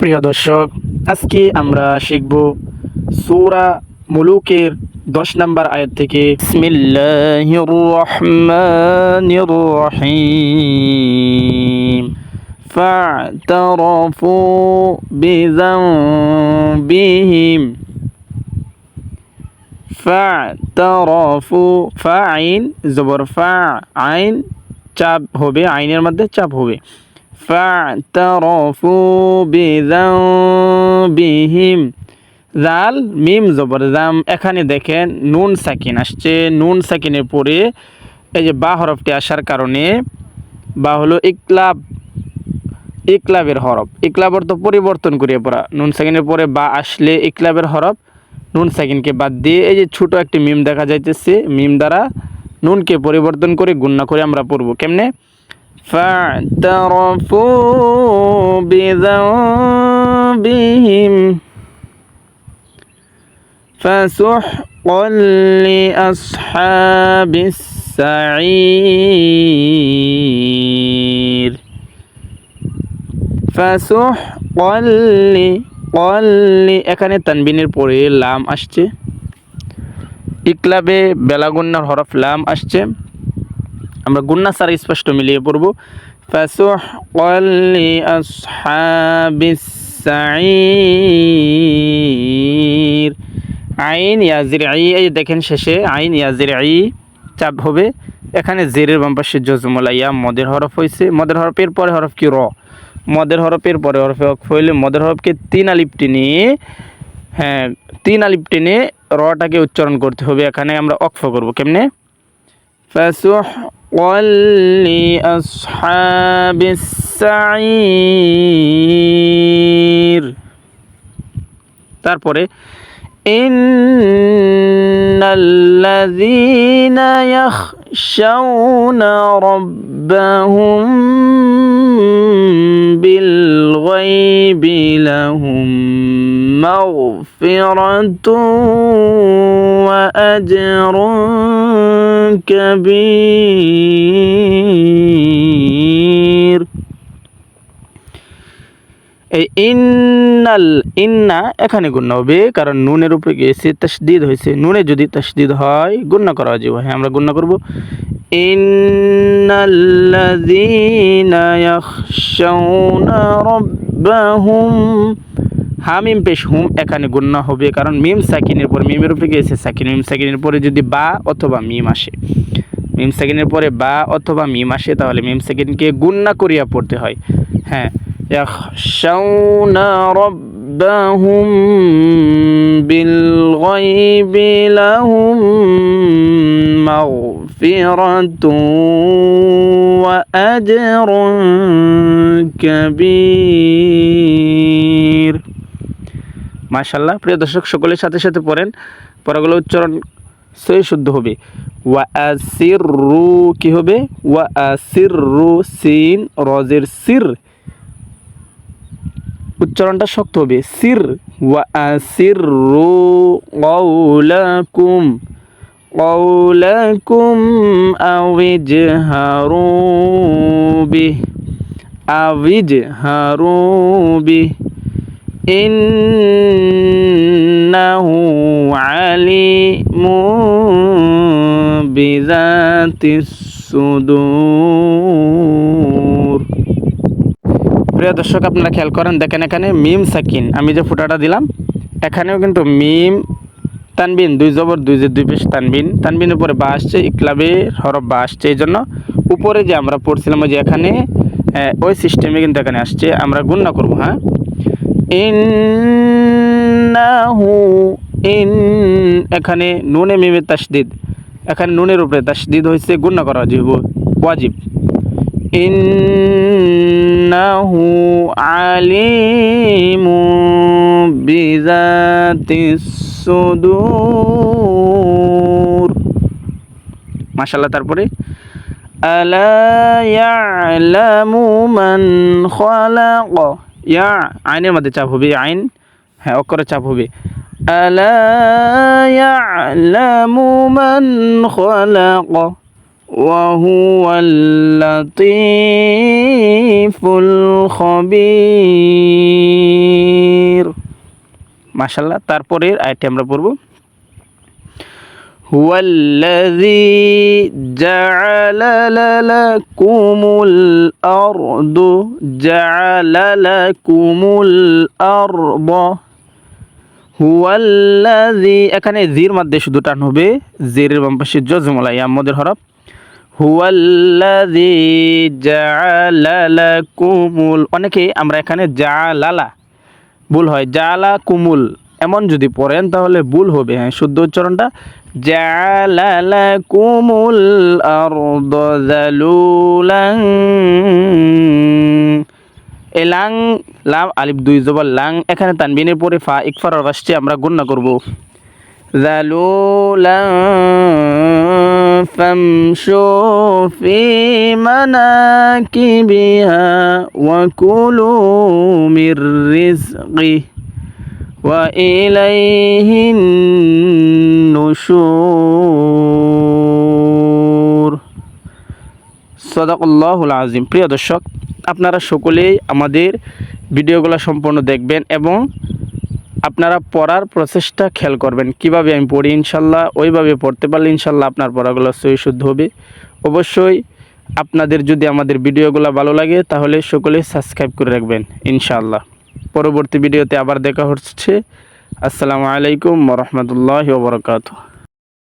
প্রিয় দর্শক, আজকে আমরা শিখব সূরা মুলুকের 10 নম্বর আয়াত থেকে বিসমিল্লাহির রহমানির রহিম ফা'তারাফু বিযানবিহিম ফা'তারাফু ফা'আইন জবর ফা আইন চাপ হবে, আইনের মধ্যে চাপ হবে। ফা'তারাফু বিযানবিহিম জাল মিম জবর জাম। এখানে দেখেন নুন সাকিন আসছে, নুন সাকিনের পরে এই যে বা হরফটি আসার কারণে বা হলো ইকলাবের হরফ। ইকলাব অর্থ পরিবর্তন করিয়ে পড়া। নুন সাকিনের পরে বা আসলে ইকলাবের হরফ, নুন সাকিনকে বাদ দিয়ে এই যে ছোট একটি মিম দেখা যাইতেছে, মিম দ্বারা নুনকে পরিবর্তন করে গুণনা করে আমরা পড়ব। কেমনে? ফা'তারাফু বিযানবিহিম ফাসুহকান লিআসহাবিস সাঈর ফাসুহকান এখানে তানবিনের পরে লাম আসছে, ইকলাবে বেলা গুন্নার হরফ লাম আসছে। আমরা গুন্না সারা স্পষ্ট মিলিয়ে পড়ব। ফাসুহকান লিআসহাবিস সাঈর আইন ইয়াজির আই, এই দেখেন শেষে আইন ইয়াজির আই চাপ হবে। এখানে জেরের বাম পাশে জজমুলা ইয়া মদের হরফ হয়েছে। মদের হরফের পরে হরফ কি র, মদের হরফের পরে হরফে ওয়াকফ হইলে মদের হরফকে 3 আলিফ টেনে, হ্যাঁ 3 আলিফ টেনে রটাকে উচ্চারণ করতে হবে। এখানে আমরা ওয়াকফ করব। কেমনে? ফাসুহকান লিআসহাবিস সাঈর। তারপরে ইন্নাল্লাযীনা ইয়াখশাউনা রাব্বাহুম বিল গায়বি লাহুম মাগফিরাতুন ওয়া আজরুন কাবীর। এই ইন্না এখানে গুণনা হবে, কারণ নুনের উপরে গিয়েছে, তাসদিদ হয়েছে। নুনে যদি তাসদিদ হয় গুণনা করা যাবে। হ্যাঁ, আমরা গুণনা করব। ইন্নাল্লাযীনা ইয়াখশাউনা রাব্বাহুম, হামিম পেশ হুম, এখানে গুণনা হবে কারণ মিম সাকিনের পরে, মিমের উপরে গিয়েছে সাকিন। মিম সাকিনের পরে যদি বা অথবা মিম আসে, মিম সাকিনের পরে বা অথবা মিম আসে, তাহলে মিম সাকিনকে গুণনা করিয়া পড়তে হয়। হ্যাঁ, ইয়াখশাউনা রাব্বাহুম বিল গায়বি লাহুম মাগফিরাতুন ওয়া আজরুন কাবীর। মাশাআল্লাহ। প্রিয় দর্শক, সকলের সাথে সাথে পড়েন, পড়াগুলো উচ্চারণ সহি শুদ্ধ হবে। ওয়া আসিররু কি হবে? ওয়া আসিররু, সিন রজের সির, উচ্চারণটা শক্ত হবে, সির। ওয়া আসিররু কাওলাকুম আওইজহারু বিহি ইন্নাহু আলিমুন বিযাতিস সুদূর। প্রিয় দর্শক, আপনারা খেয়াল করেন, দেখেন এখানে মিম সাকিন, আমি যে ফুটাটা দিলাম এখানেও কিন্তু মিম তানবিন, দুই জবর দুই যে দুই পেশ তানবিন, তানবিনের উপরে বা আসছে, ইকলাবের হরফ বা আসছে। এই জন্য উপরে যে আমরা পড়ছিলাম ওই যে এখানে ওই সিস্টেমে কিন্তু এখানে আসছে। আমরা গুণনা করব। হ্যাঁ, ইন্নাহু এখানে নুনে মিমের তাসদিদ, এখানে নুনের উপরে তাসদিদ হয়েছে, গুণনা করা ওয়াজিব। ইন্নাহু আলিমুন বিযাতিস সুদূর। মাশাআল্লাহ। তারপরে আলা ইয়ালামু মান খালাক, ইয়া আইনের মধ্যে চাপ হবে, আইন হ্যাঁ অক্ষরে চাপ হবে। আলা ইয়ালামু মান খালাক وهو اللطيف الخبير মাশাআল্লাহ তারপরের আয়াতটি আমরা পড়ব هو الذي جعل لكم الأرض جعل لكم الأرض هو الذي এখানে জির মধ্যে শুধু টান হবে জিরের বাম পাশে জজমলা ইয়া মদের হরফ هو الذي جعل لكم অনেকে আমরা এখানে জালালা ভুল হয় জালা কুমুল এমন যদি পড়েন তাহলে ভুল হবে হ্যাঁ শুদ্ধ উচ্চারণটা জাআলা লাকুমুল আরদা যালুলান এলাং লাম আলিফ দুই জবর লাং এখানে তানবিনের পরে ফা ইকফার আসছে আমরা গণনা করব যালুলান ফামশু ফি মানাকিবিহা ওয়া কুলু মির রিজকি وإليه النشور সাদাকাল্লাহুল আযীম। প্রিয় দর্শক আপনারা সকলেই আমাদের ভিডিওগুলো সম্পূর্ণ দেখবেন এবং আপনারা পড়ার প্রসেসটা খেয়াল করবেন কিভাবে আমি পড়ি ইনশাল্লাহ ওইভাবে পড়তে পারলে ইনশাল্লাহ আপনার পড়াগুলো সহি শুদ্ধ হবে। অবশ্যই আপনাদের যদি আমাদের ভিডিওগুলো ভালো লাগে তাহলে সকলেই সাবস্ক্রাইব করে রাখবেন ইনশাআল্লাহ। পরবর্তী ভিডিওতে আবার দেখা হচ্ছে। আসসালামু আলাইকুম ওয়া রাহমাতুল্লাহি ওয়া বারাকাতুহু।